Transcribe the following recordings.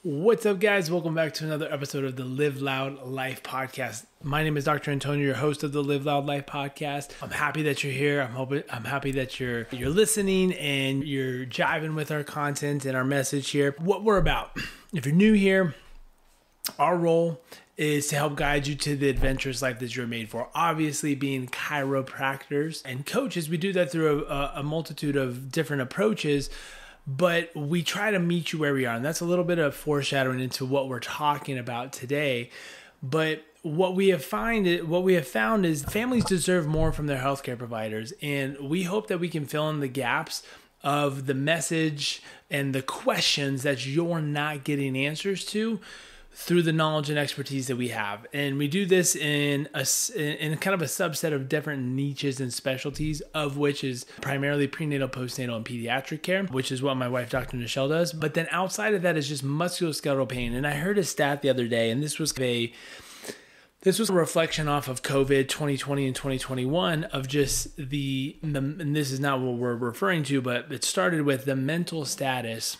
What's up, guys? Welcome back to another episode of the Live Loud Life podcast. My name is Dr. Antonio, your host of the Live Loud Life podcast. I'm happy that you're here. I'm happy that you're listening and you're jiving with our content and our message here. What we're about. If you're new here, our role is to help guide you to the adventurous life that you're made for. Obviously, being chiropractors and coaches, we do that through a multitude of different approaches. But we try to meet you where we are. And that's a little bit of foreshadowing into what we're talking about today. But what we have found is families deserve more from their healthcare providers. And we hope that we can fill in the gaps of the message and the questions that you're not getting answers to through the knowledge and expertise that we have. And we do this in kind of a subset of different niches and specialties, of which is primarily prenatal, postnatal, and pediatric care, which is what my wife, Dr. Nichelle, does. But then outside of that is just musculoskeletal pain. And I heard a stat the other day, and this was a reflection off of COVID 2020 and 2021 of just and this is not what we're referring to, but it started with the mental status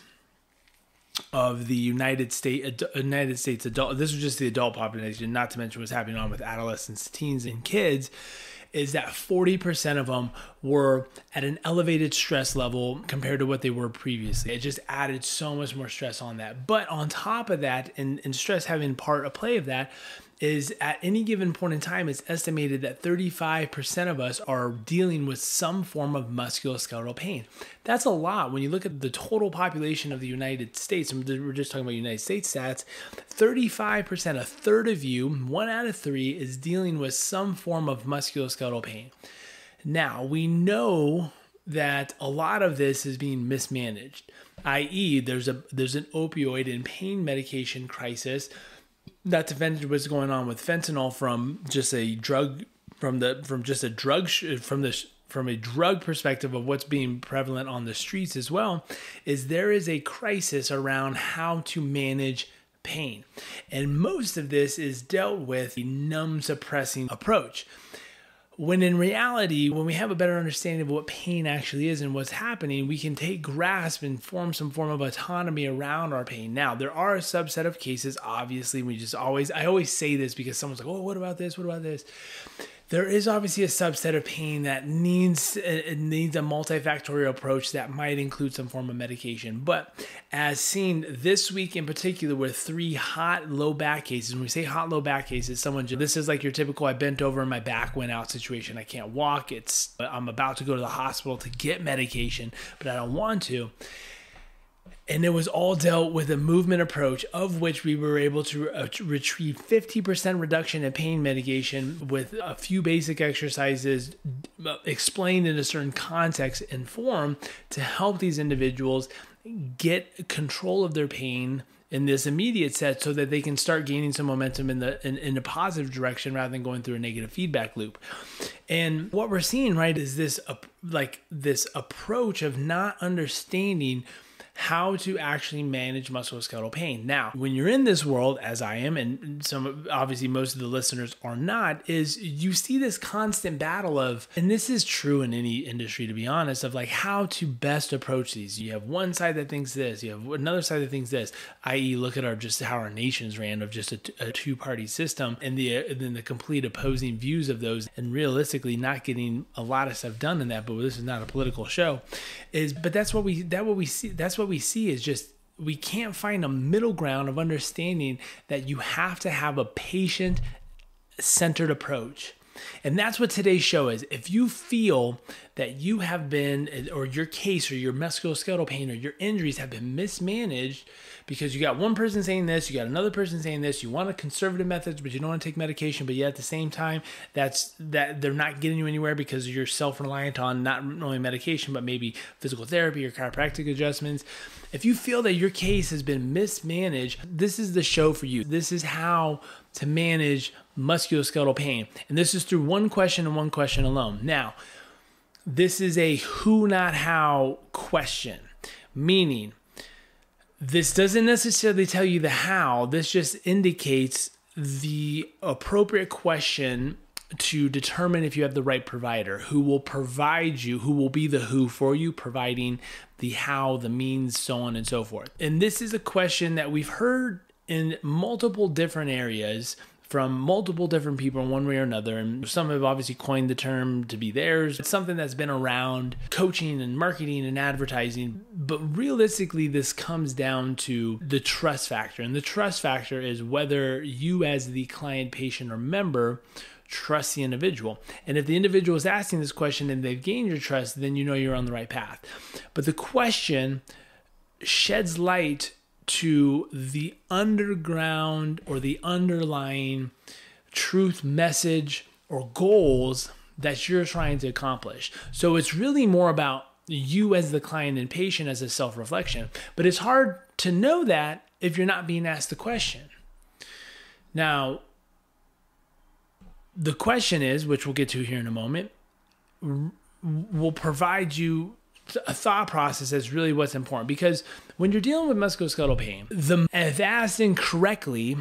of the United States adult. This was just the adult population, not to mention what's happening on with adolescents, teens, and kids, is that 40% of them were at an elevated stress level compared to what they were previously. It just added so much more stress on that. But on top of that, and stress having part of play of that, is at any given point in time, it's estimated that 35% of us are dealing with some form of musculoskeletal pain. That's a lot. When you look at the total population of the United States, and we're just talking about United States stats, 35%, a third of you, 1 out of 3, is dealing with some form of musculoskeletal pain. Now, we know that a lot of this is being mismanaged, i.e. there's an opioid and pain medication crisis. Not to mention what's going on with fentanyl from a drug perspective of what's being prevalent on the streets as well, is there is a crisis around how to manage pain. And most of this is dealt with a numb suppressing approach. When in reality, when we have a better understanding of what pain actually is and what's happening, we can take grasp and form some form of autonomy around our pain. Now, there are a subset of cases, obviously, I always say this because someone's like, oh, what about this? What about this? There is obviously a subset of pain that needs a multifactorial approach that might include some form of medication. But as seen this week in particular with 3 hot low back cases, when we say hot low back cases, this is like your typical I bent over and my back went out situation. I can't walk. I'm about to go to the hospital to get medication, but I don't want to. And it was all dealt with a movement approach, of which we were able to retrieve 50% reduction in pain medication with a few basic exercises explained in a certain context and form to help these individuals get control of their pain in this immediate set so that they can start gaining some momentum in a positive direction rather than going through a negative feedback loop. And what we're seeing, right, is this approach of not understanding how to actually manage musculoskeletal pain. Now, when you're in this world, as I am, and obviously most of the listeners are not, is you see this constant battle of, and this is true in any industry, to be honest, of like how to best approach these. You have one side that thinks this, you have another side that thinks this, i.e. look at how our nations ran of just a two-party system and then the complete opposing views of those, and realistically not getting a lot of stuff done in that, but this is not a political show, but that's what we see is just we can't find a middle ground of understanding that you have to have a patient-centered approach. And that's what today's show is. If you feel that you have been, or your case, or your musculoskeletal pain, or your injuries have been mismanaged because you got one person saying this, you got another person saying this, you want a conservative methods, but you don't want to take medication, but yet at the same time, that they're not getting you anywhere because you're self-reliant on not only medication, but maybe physical therapy or chiropractic adjustments. If you feel that your case has been mismanaged, this is the show for you. This is how to manage musculoskeletal pain. And this is through one question and one question alone. Now, this is a who, not how question, meaning this doesn't necessarily tell you the how. This just indicates the appropriate question to determine if you have the right provider who will provide you, who will be the who for you, providing the how, the means, so on and so forth. And this is a question that we've heard in multiple different areas from multiple different people in one way or another. And some have obviously coined the term to be theirs. It's something that's been around coaching and marketing and advertising. But realistically, this comes down to the trust factor. And the trust factor is whether you as the client, patient, or member trust the individual. And if the individual is asking this question and they've gained your trust, then you know you're on the right path. But the question sheds light to the underground or the underlying truth, message, or goals that you're trying to accomplish. So it's really more about you as the client and patient as a self-reflection. But it's hard to know that if you're not being asked the question. Now, the question is, which we'll get to here in a moment, will provide you a thought process that's really what's important. Because when you're dealing with musculoskeletal pain, if asked incorrectly,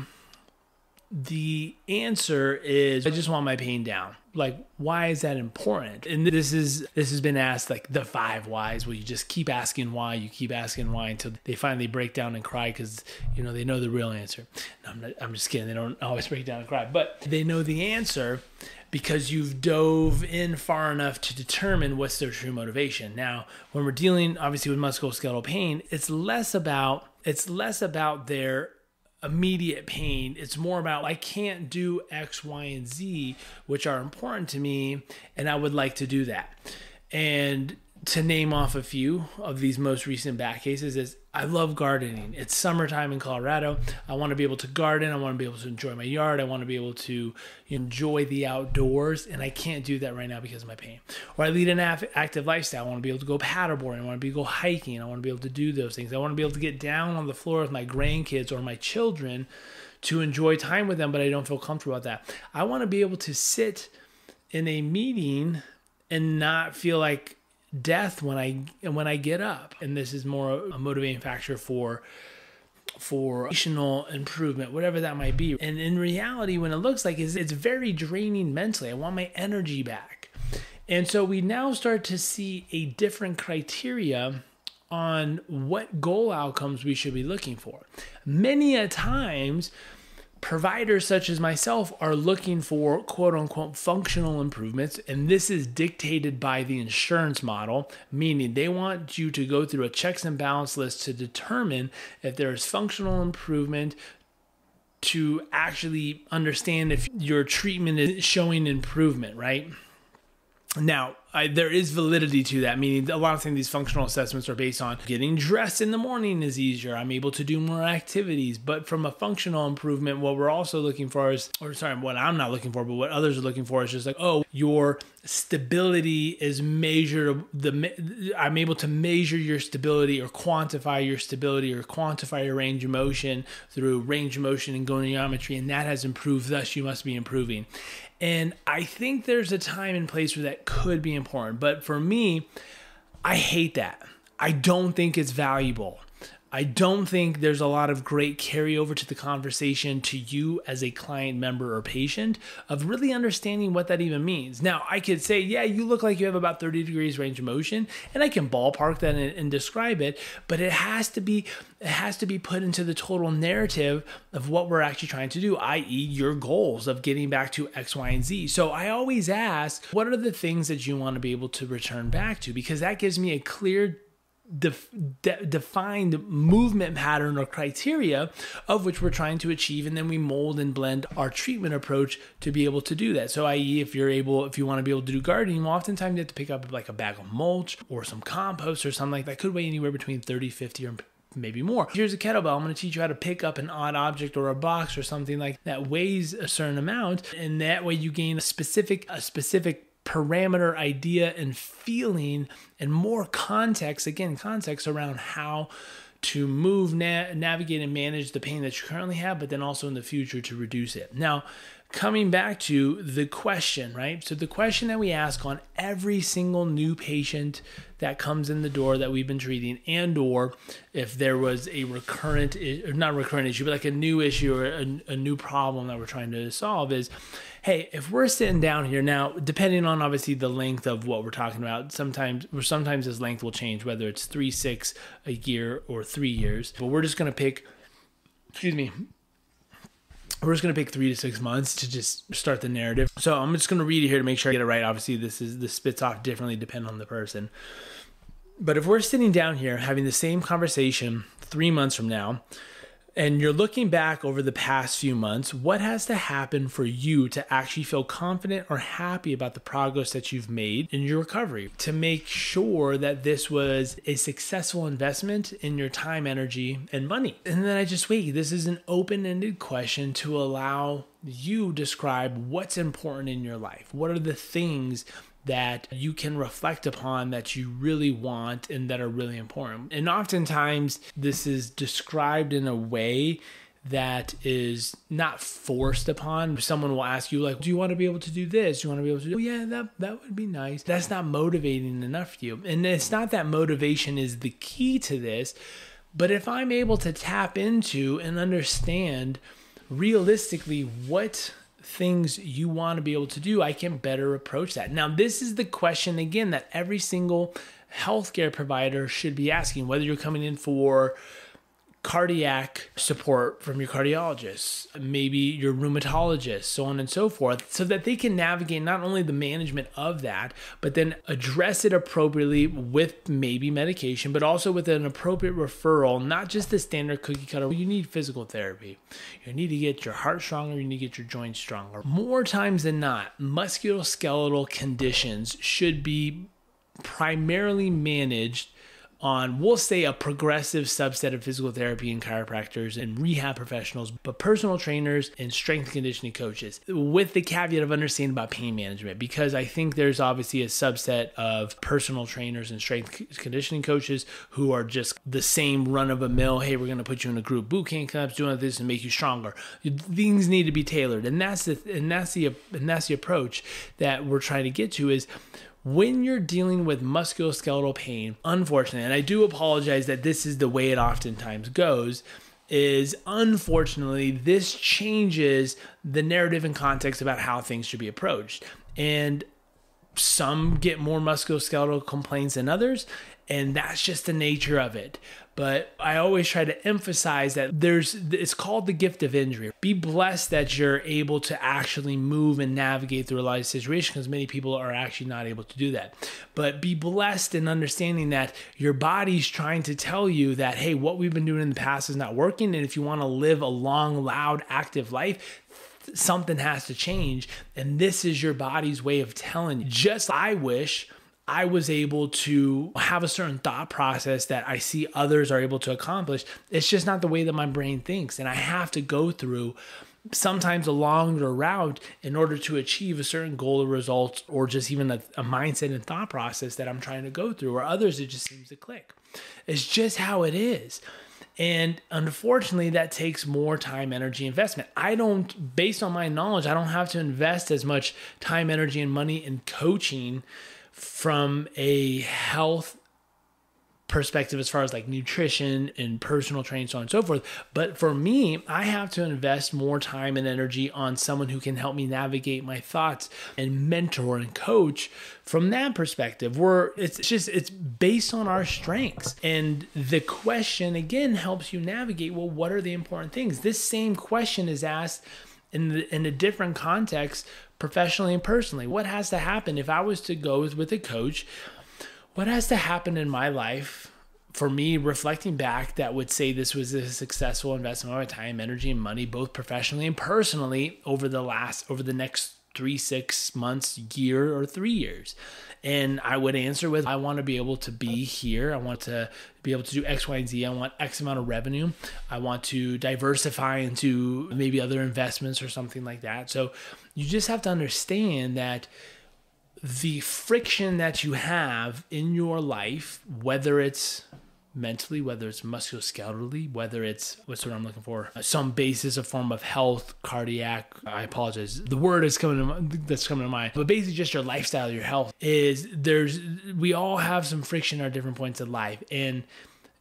the answer is, I just want my pain down. Like, why is that important? And this has been asked, like the 5 whys, where you just keep asking why, until they finally break down and cry because, they know the real answer. No, I'm just kidding. They don't always break down and cry, but they know the answer because you've dove in far enough to determine what's their true motivation. Now, when we're dealing obviously with musculoskeletal pain, it's less about their immediate pain. It's more about, I can't do X, Y, and Z, which are important to me, and I would like to do that. And to name off a few of these most recent back cases is, I love gardening. It's summertime in Colorado. I want to be able to garden. I want to be able to enjoy my yard. I want to be able to enjoy the outdoors, and I can't do that right now because of my pain. Or I lead an active lifestyle. I want to be able to go paddleboarding. I want to be able to go hiking. I want to be able to do those things. I want to be able to get down on the floor with my grandkids or my children to enjoy time with them, but I don't feel comfortable with that. I want to be able to sit in a meeting and not feel like death when I get up. And this is more a motivating factor for emotional improvement, whatever that might be. And in reality, when it looks like it's very draining mentally. I want my energy back. And so we now start to see a different criteria on what goal outcomes we should be looking for. Many a times, providers such as myself are looking for quote unquote functional improvements, and this is dictated by the insurance model, meaning they want you to go through a checks and balance list to determine if there is functional improvement to actually understand if your treatment is showing improvement, right? Now, there is validity to that, meaning a lot of these functional assessments are based on getting dressed in the morning is easier. I'm able to do more activities. But from a functional improvement, what we're also looking for is, what I'm not looking for, but what others are looking for is just like, your stability is measured. I'm able to measure your stability or quantify your stability or quantify your range of motion through range of motion and goniometry, and that has improved, thus you must be improving. And I think there's a time and place where that could be important. But for me, I hate that. I don't think it's valuable. I don't think there's a lot of great carryover to the conversation to you as a client, member, or patient of really understanding what that even means. Now, I could say, yeah, you look like you have about 30 degrees range of motion, and I can ballpark that and describe it, but it has to be put into the total narrative of what we're actually trying to do, i.e. your goals of getting back to X, Y, and Z. So I always ask, what are the things that you want to be able to return back to? Because that gives me a clear defined movement pattern or criteria of which we're trying to achieve, and then we mold and blend our treatment approach to be able to do that. So i.e. if you want to be able to do gardening, well, oftentimes you have to pick up like a bag of mulch or some compost or something like that. Could weigh anywhere between 30, 50, or maybe more. Here's a kettlebell. I'm going to teach you how to pick up an odd object or a box or something like that weighs a certain amount, and that way you gain a specific parameter, idea, and feeling, and more context around how to move, navigate, and manage the pain that you currently have, but then also in the future to reduce it. Now, coming back to the question, right? So the question that we ask on every single new patient that comes in the door that we've been treating, and or if there was a recurrent, or not recurrent issue, but like a new issue or a new problem that we're trying to solve is, hey, if we're sitting down here now, depending on obviously the length of what we're talking about, sometimes this length will change, whether it's 3, 6, a year, or 3 years. But we're just going to pick, we're just going to pick 3 to 6 months to just start the narrative. So I'm just going to read it here to make sure I get it right. Obviously, this spits off differently depending on the person. But if we're sitting down here having the same conversation 3 months from now, and you're looking back over the past few months, what has to happen for you to actually feel confident or happy about the progress that you've made in your recovery to make sure that this was a successful investment in your time, energy, and money? And then I just wait. This is an open-ended question to allow you describe what's important in your life. What are the things that you can reflect upon that you really want and that are really important? And oftentimes this is described in a way that is not forced upon. Someone will ask you, like, do you want to be able to do this? Do you want to be able to do, oh yeah, that would be nice. That's not motivating enough for you. And it's not that motivation is the key to this, but if I'm able to tap into and understand realistically what things you want to be able to do, I can better approach that. Now, this is the question, again, that every single healthcare provider should be asking, whether you're coming in for cardiac support from your cardiologist, maybe your rheumatologist, so on and so forth, so that they can navigate not only the management of that, but then address it appropriately with maybe medication, but also with an appropriate referral, not just the standard cookie cutter. You need physical therapy. You need to get your heart stronger. You need to get your joints stronger. More times than not, musculoskeletal conditions should be primarily managed on, we'll say, a progressive subset of physical therapy and chiropractors and rehab professionals, but personal trainers and strength conditioning coaches, with the caveat of understanding about pain management, because I think there's obviously a subset of personal trainers and strength conditioning coaches who are just the same run of a mill. Hey, we're going to put you in a group boot camp class, doing this and make you stronger. Things need to be tailored, and that's the approach that we're trying to get to is, when you're dealing with musculoskeletal pain, unfortunately, and I do apologize that this is the way it oftentimes goes, is unfortunately this changes the narrative and context about how things should be approached. And some get more musculoskeletal complaints than others, and that's just the nature of it. But I always try to emphasize that it's called the gift of injury. Be blessed that you're able to actually move and navigate through a life situation, because many people are actually not able to do that. But be blessed in understanding that your body's trying to tell you that, hey, what we've been doing in the past is not working. And if you want to live a long, loud, active life, something has to change. And this is your body's way of telling you. Just I wish I was able to have a certain thought process that I see others are able to accomplish. It's just not the way that my brain thinks. And I have to go through sometimes a longer route in order to achieve a certain goal or result, or just even a mindset and thought process that I'm trying to go through, or others, it just seems to click. It's just how it is. And unfortunately, that takes more time, energy, investment. Based on my knowledge, I don't have to invest as much time, energy, and money in coaching from a health perspective as far as like nutrition and personal training, so on and so forth. But for me, I have to invest more time and energy on someone who can help me navigate my thoughts and mentor and coach from that perspective, where it's based on our strengths. And the question again helps you navigate, well, what are the important things? This same question is asked in a different context, professionally and personally. What has to happen if I was to go with a coach? What has to happen in my life for me, reflecting back, that would say this was a successful investment of my time, energy, and money, both professionally and personally, over the next 3, 6 months, year, or 3 years? And I would answer with, I want to be able to be here. I want to be able to do X, Y, and Z. I want X amount of revenue. I want to diversify into maybe other investments or something like that. So you just have to understand that the friction that you have in your life, whether it's mentally, whether it's musculoskeletally, whether it's, what's the word I'm looking for? Some basis, a form of health, cardiac, I apologize. The word that's coming to mind, but basically just your lifestyle, your health we all have some friction at different points in life, and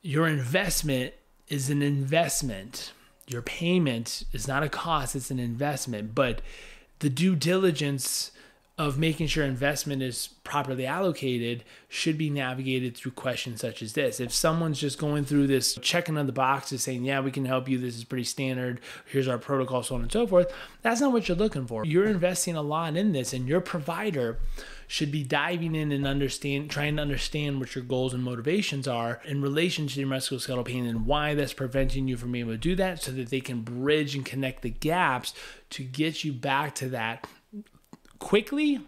your investment is an investment. Your payment is not a cost, it's an investment, but the due diligence of making sure investment is properly allocated should be navigated through questions such as this. If someone's just going through this, checking on the boxes, saying, yeah, we can help you, this is pretty standard, here's our protocol, so on and so forth, that's not what you're looking for. You're investing a lot in this, and your provider should be diving in and trying to understand what your goals and motivations are in relation to your musculoskeletal pain and why that's preventing you from being able to do that, so that they can bridge and connect the gaps to get you back to that quickly.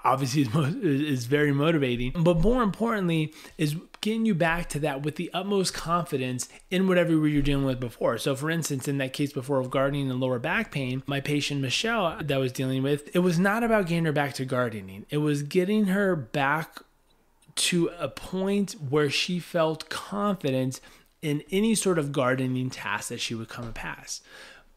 Obviously is very motivating, but more importantly is getting you back to that with the utmost confidence in whatever you're dealing with before. So for instance, in that case before of gardening and lower back pain, my patient Michelle that I was dealing with, it was not about getting her back to gardening. It was getting her back to a point where she felt confident in any sort of gardening task that she would come past.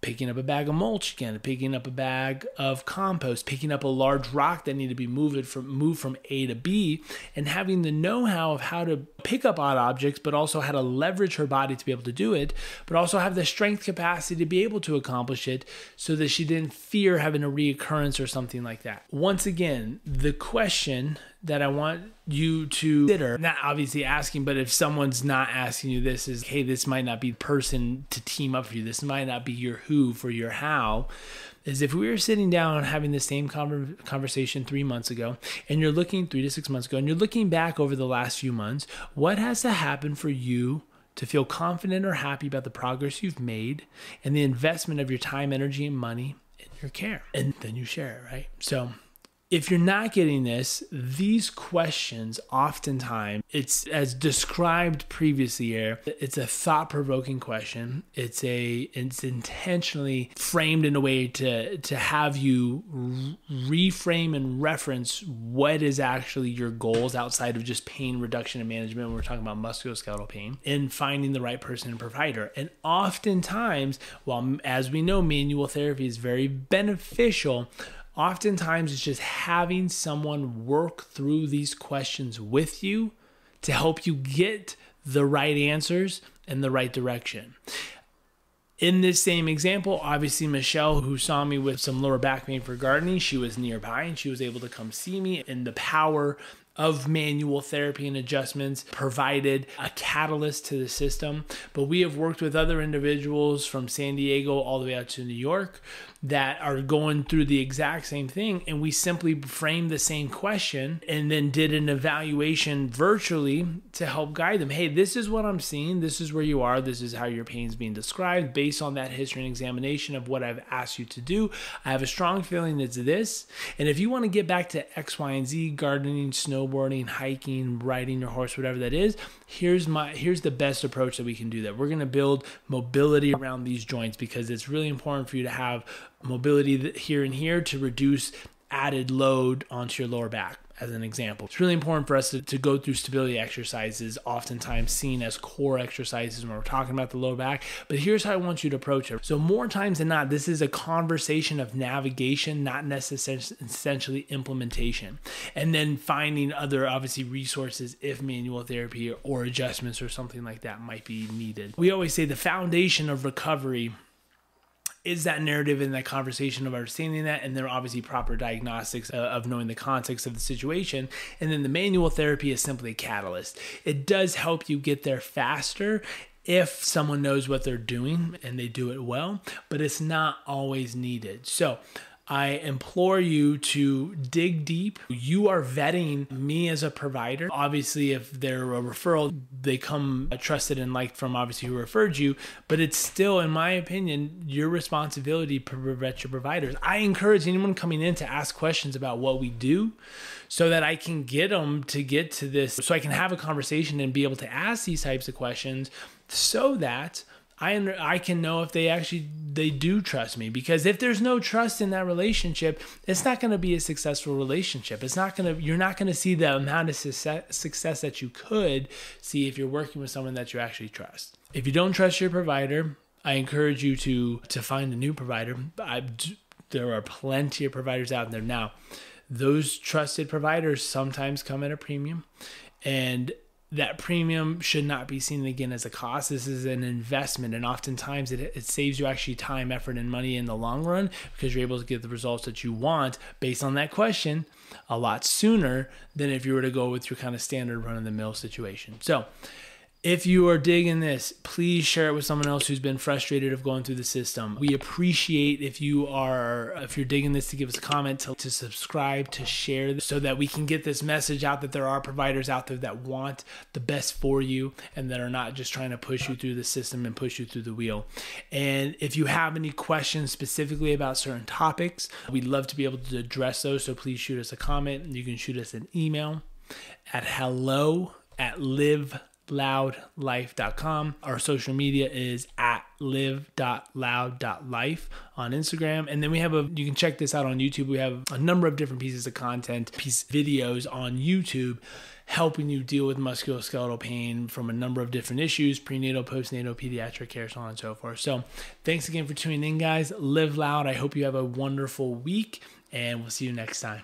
Picking up a bag of mulch again, picking up a bag of compost, picking up a large rock that needed to be moved from A to B, and having the know-how of how to pick up odd objects, but also how to leverage her body to be able to do it, but also have the strength capacity to be able to accomplish it, so that she didn't fear having a reoccurrence or something like that. Once again, the question that I want you to consider, not obviously asking, but if someone's not asking you this, is, hey, this might not be the person to team up for you. This might not be your who for your how. Is if we were sitting down and having the same conversation 3 months ago, and you're looking 3 to 6 months ago, and you're looking back over the last few months, what has to happen for you to feel confident or happy about the progress you've made and the investment of your time, energy, and money in your care? And then you share it, right? So if you're not getting this, these questions oftentimes, it's as described previously here, it's a thought-provoking question. It's intentionally framed in a way to have you reframe and reference what is actually your goals outside of just pain reduction and management when we're talking about musculoskeletal pain, and finding the right person and provider. And oftentimes, while as we know, manual therapy is very beneficial, oftentimes it's just having someone work through these questions with you to help you get the right answers and the right direction. In this same example, obviously Michelle, who saw me with some lower back pain for gardening, she was nearby and she was able to come see me, and the power of manual therapy and adjustments provided a catalyst to the system. But we have worked with other individuals from San Diego all the way out to New York that are going through the exact same thing, and we simply framed the same question and then did an evaluation virtually to help guide them. Hey, this is what I'm seeing, this is where you are, this is how your pain is being described based on that history and examination of what I've asked you to do. I have a strong feeling it's this, and if you want to get back to X, Y, and Z, gardening, snowboarding, hiking, riding your horse, whatever that is, here's the best approach that we can do that. We're going to build mobility around these joints, because it's really important for you to have mobility here and here to reduce added load onto your lower back, as an example. It's really important for us to go through stability exercises, oftentimes seen as core exercises when we're talking about the lower back. But here's how I want you to approach it. So more times than not, this is a conversation of navigation, not necessarily essentially implementation. And then finding other, obviously, resources if manual therapy or adjustments or something like that might be needed. We always say the foundation of recovery is that narrative and that conversation of understanding that, and then obviously proper diagnostics of knowing the context of the situation. And then the manual therapy is simply a catalyst. It does help you get there faster if someone knows what they're doing and they do it well, but it's not always needed. So I implore you to dig deep. You are vetting me as a provider. Obviously, if they're a referral, they come trusted and liked from obviously who referred you, but it's still, in my opinion, your responsibility to vet your providers. I encourage anyone coming in to ask questions about what we do so that I can get them to get to this, so I can have a conversation and be able to ask these types of questions so that I can know if they do trust me, because if there's no trust in that relationship, it's not going to be a successful relationship. You're not going to see the amount of success that you could see if you're working with someone that you actually trust. If you don't trust your provider, I encourage you to find a new provider. There are plenty of providers out there now. Those trusted providers sometimes come at a premium, and that premium should not be seen again as a cost. This is an investment, and oftentimes it saves you actually time, effort, and money in the long run, because you're able to get the results that you want based on that question a lot sooner than if you were to go with your kind of standard run-of-the-mill situation. So if you are digging this, please share it with someone else who's been frustrated of going through the system. We appreciate if you're digging this, to give us a comment, to subscribe, to share, so that we can get this message out that there are providers out there that want the best for you and that are not just trying to push you through the system and push you through the wheel. And if you have any questions specifically about certain topics, we'd love to be able to address those. So please shoot us a comment. You can shoot us an email at hello@liveloudlife.com. Our social media is at live.loud.life on Instagram. And then you can check this out on YouTube. We have a number of different pieces of content, videos on YouTube, helping you deal with musculoskeletal pain from a number of different issues: prenatal, postnatal, pediatric care, so on and so forth. So thanks again for tuning in, guys. Live loud. I hope you have a wonderful week, and we'll see you next time.